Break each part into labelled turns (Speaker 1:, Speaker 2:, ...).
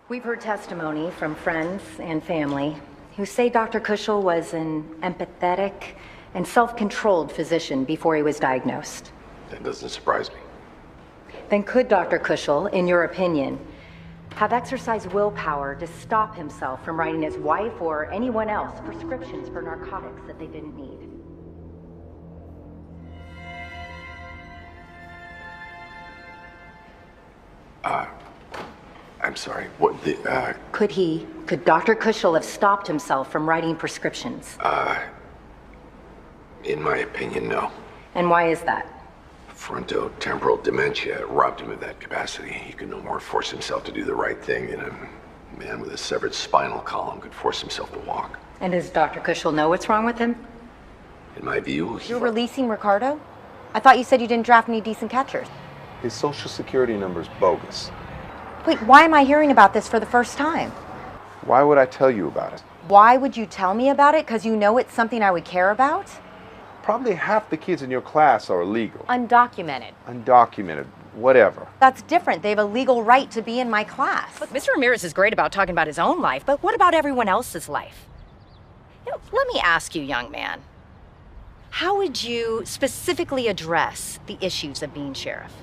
Speaker 1: We've heard testimony from friends and family who say Dr. Kushel was an empathetic and self-controlled physician before he was diagnosed.
Speaker 2: That doesn't surprise me.
Speaker 1: Then could Dr. Kushel, in your opinion, have exercised willpower to stop himself from writing his wife or anyone else prescriptions for narcotics that they didn't need?
Speaker 2: I'm sorry, what the,
Speaker 1: Could Dr. Kushel have stopped himself from writing prescriptions?
Speaker 2: in my opinion, no.
Speaker 1: And why is that?
Speaker 2: Frontotemporal dementia robbed him of that capacity. He could no more force himself to do the right thing than a man with a severed spinal column could force himself to walk.
Speaker 1: And does Dr. Kushel know what's wrong with him?
Speaker 2: In my view,
Speaker 3: You're releasing Ricardo? I thought you said you didn't draft any decent catchers.
Speaker 4: His social security number's bogus.
Speaker 3: Wait, why am I hearing about this for the first time?
Speaker 4: Why would I tell you about it?
Speaker 3: Why would you tell me about it? Because you know it's something I would care about?
Speaker 4: Probably half the kids in your class are illegal.
Speaker 3: Undocumented.
Speaker 4: Undocumented, whatever.
Speaker 3: That's different. They have a legal right to be in my class.
Speaker 5: Look, Mr. Ramirez is great about talking about his own life, but what about everyone else's life? Let me ask you, young man. How would you specifically address the issues of being sheriff?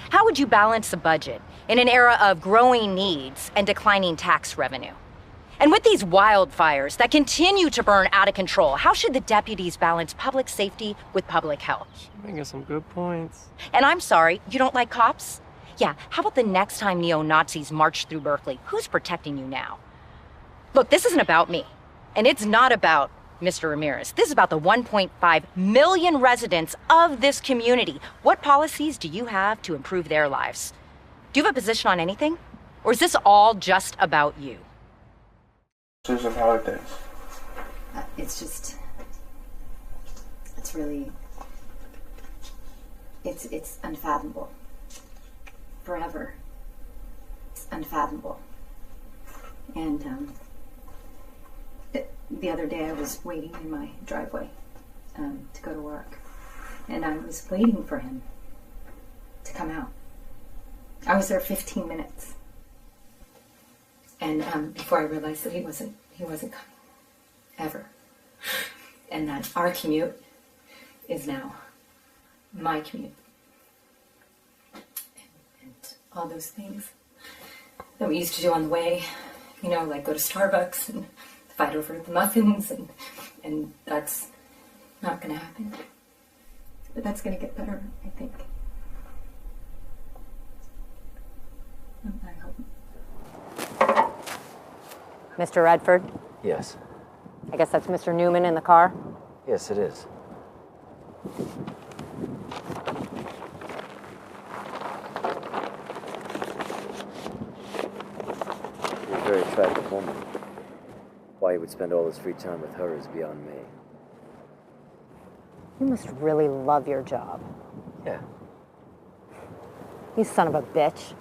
Speaker 5: How would you balance the budget in an era of growing needs and declining tax revenue? And with these wildfires that continue to burn out of control, how should the deputies balance public safety with public health?
Speaker 6: Making some good points.
Speaker 5: And I'm sorry, you don't like cops? Yeah, how about the next time neo-Nazis march through Berkeley? Who's protecting you now? Look, this isn't about me, and it's not about Mr. Ramirez. This is about the 1.5 million residents of this community. What policies do you have to improve their lives? Do you have a position on anything? Or is this all just about you?
Speaker 6: Susan, how are things?
Speaker 1: It's really, it's unfathomable. Forever. It's unfathomable. And, the other day I was waiting in my driveway to go to work, and I was waiting for him to come out. I was there 15 minutes, and before I realized that he wasn't coming, ever, and that our commute is now my commute, and all those things that we used to do on the way, you know, like go to Starbucks and fight over the muffins, and that's not going to happen. But that's going to get better, I think. I hope.
Speaker 3: Mr. Redford?
Speaker 7: Yes.
Speaker 3: I guess that's Mr. Newman in the car?
Speaker 7: Yes, it is. You're a very attractive woman. Why he would spend all his free time with her is beyond me.
Speaker 3: You must really love your job.
Speaker 7: Yeah.
Speaker 3: You son of a bitch.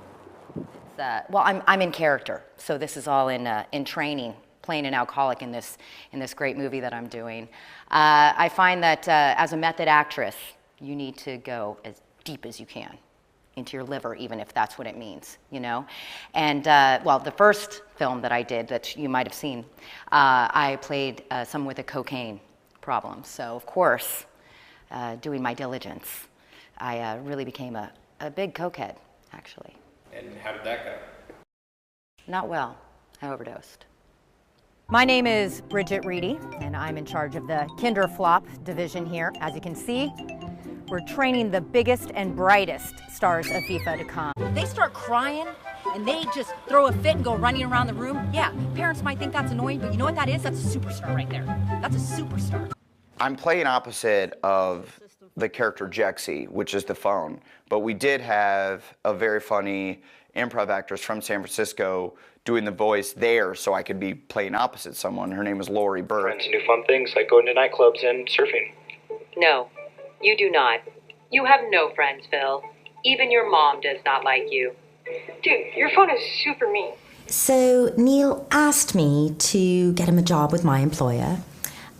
Speaker 5: Well, I'm in character, so this is all in training, playing an alcoholic in this great movie that I'm doing. I find that as a method actress, you need to go as deep as you can into your liver, even if that's what it means, you know? And, well, the first film that I did that you might have seen, I played someone with a cocaine problem. So, of course, doing my diligence, I really became a big cokehead, actually.
Speaker 6: And how did that go?
Speaker 5: Not well. I overdosed.
Speaker 3: My name is Bridget Reedy, and I'm in charge of the Kinderflop division here. As you can see, we're training the biggest and brightest stars of FIFA to come.
Speaker 5: They start crying and they just throw a fit and go running around the room. Yeah, parents might think that's annoying, but you know what that is? That's a superstar right there. That's a superstar.
Speaker 8: I'm playing opposite of the character Jexy, which is the phone. But we did have a very funny improv actress from San Francisco doing the voice there, so I could be playing opposite someone. Her name was Lori Bird.
Speaker 6: Friends and do fun things like going to nightclubs and surfing.
Speaker 9: No, you do not. You have no friends, Phil. Even your mom does not like you.
Speaker 10: Dude, your phone is super mean.
Speaker 11: So Neil asked me to get him a job with my employer,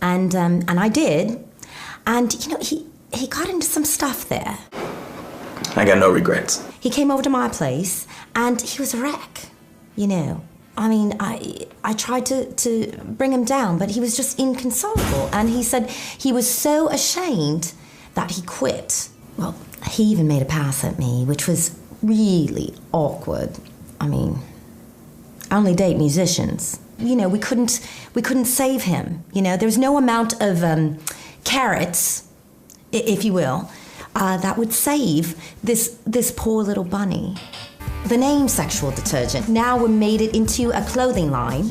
Speaker 11: and I did. And, you know, he got into some stuff there.
Speaker 6: I got no regrets.
Speaker 11: He came over to my place, and he was a wreck. you know. I mean, I tried to bring him down, but he was just inconsolable. And he said he was so ashamed that he quit. Well, he even made a pass at me, which was really awkward. I mean, I only date musicians. You know, we couldn't save him. You know, there's no amount of carrots, if you will, that would save this poor little bunny. The name Sexual Detergent, now we made it into a clothing line.